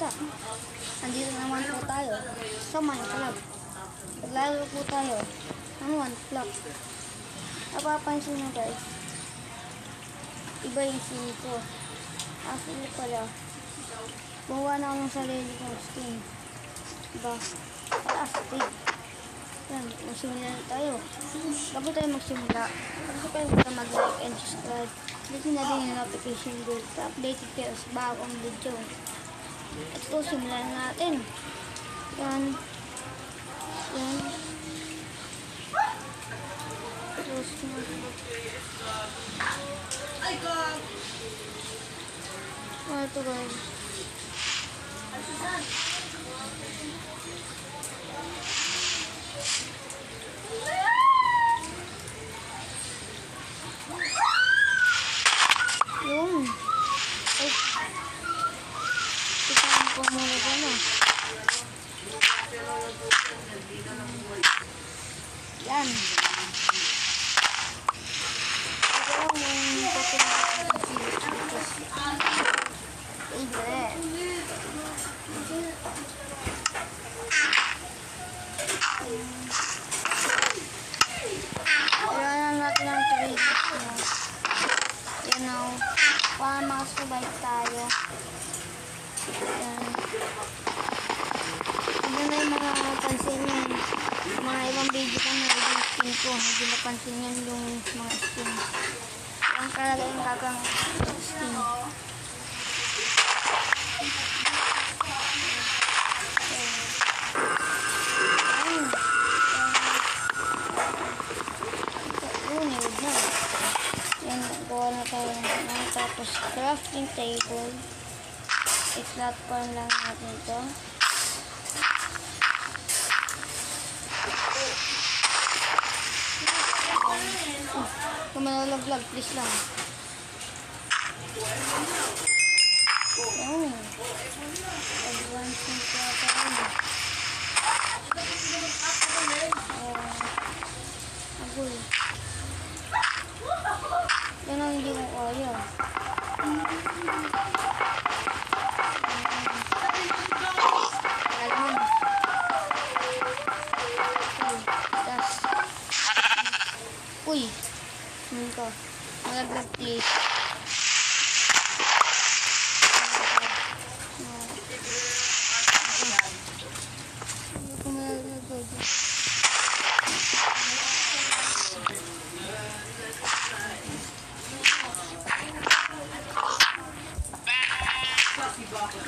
bata. Andito naman po tayo sa Minecraft. Naglaro po tayo ng 1 block. Napapansin nyo guys, iba yung scene ko. Actually pala, buwa na ako ng sarili kong skin. Diba? Astig. Yan, magsimula na tayo. Bago tayo magsimula, huwag kayo mag-like and subscribe. Dito na din yung notification bell para updated kayo sa bagong video. Let's go, simulan natin. Yan. Yan. Close na. Ano ito guys? Yung. Ay. Tignan ko muna ko na. Yan. Ito lang yung patunay ng favorite. Kailangan natin ang trade mo. You know, para makasurvive tayo. Yan. Ano na yung mga pansin yun. Mga ibang video ko na ibang skin ko. Hindi napansin yun yung mga skin. Ang talaga yung gagang skin. Gawa na tayo ng tapos crafting table. I-platform lang natin ito. Kung manalaglag, please lang. Oh, advancing pa tayo. Agoy. Yan ang hindi ko kaya. Alam. Das. Uy. Nito. Malaglag please. Hindi ko malaglag.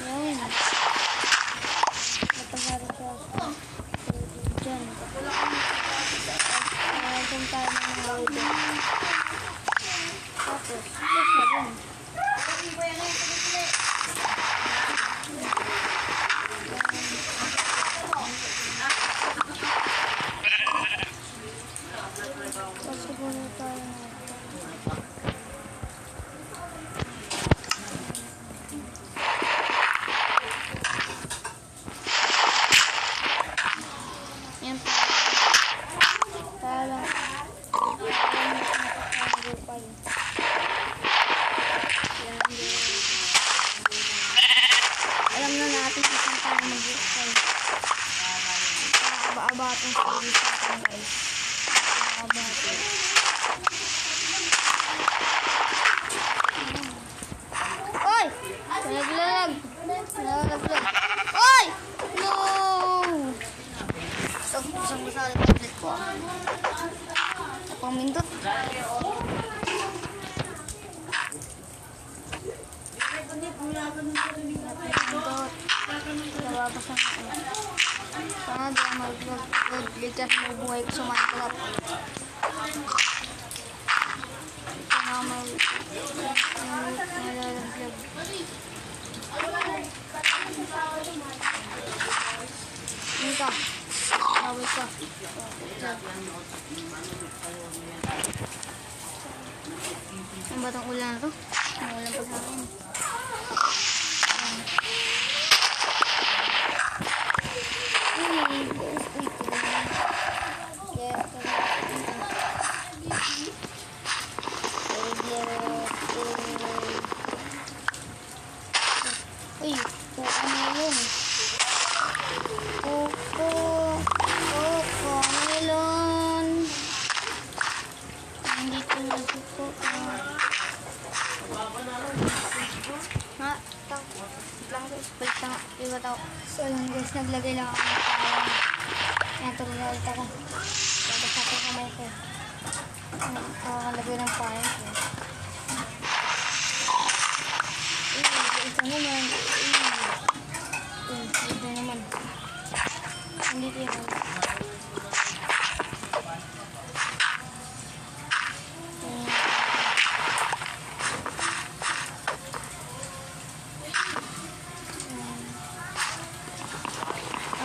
Yan. Napagari ko ako. Diyan. Doon tayo ng mga audio. Tapos, yes na din. Tapos, muna tayo ng alam na natin kung saan tayo mag-bukay. Aba-abatong sa isa ko guys. Aba-abatong. Oy! Nalaglag! Nalaglag! Oy! No! So, isang masali tablet ko. Tapang mindot. Nababas ang sana di ang mag-load. Ligtas mo buhay ko sa Minecraft. Sana malalaglag. Hindi ka. Away ka. Ang batang ulan na to. Ang ulan pa sa akin. Uy, melon. Coco melon. Nandito na si Coco. Ha? Lang guys, balik na. Iba tao. So yun guys, naglagay lang ako ng parang. Ayan, tuloy na ulit ako. Tapos sa aking kamay ko. Nakalagay ng parang ko. Ito naman. Ito naman. Nandito yun.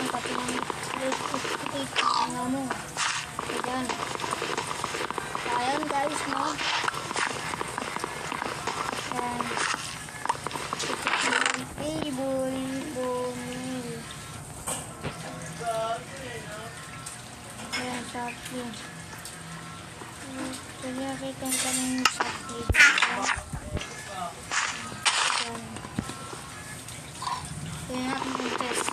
Ang pati ng tingnan mo. Ayan. Ayan guys, no? Ayan. Table. Bumil. Ayan, Shopee. Pwede nakita yung kaming Shopee. Ayan. Kaya natin yung test.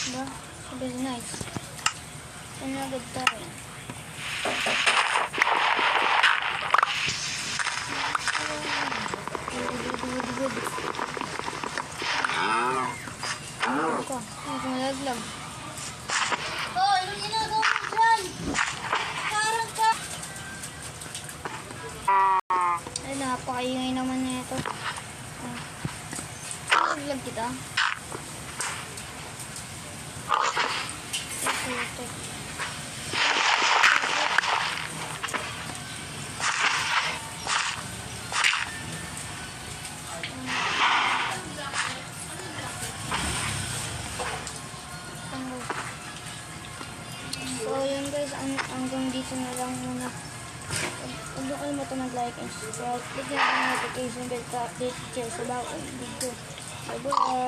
Diba? Very nice. Ano agad tayo? Good. Ano ka? Ano ka malaglag? Oh, ano ginagawa mo dyan? Parang ka. Ay, napakaingay naman na ito. Malaglag kita. Ito. So, yun guys, hanggang dito na lang muna. Huwag nyo kalimutan mag-like and subscribe. Click nyo ang notification bell para update kayo sa bagong video. Bye-bye!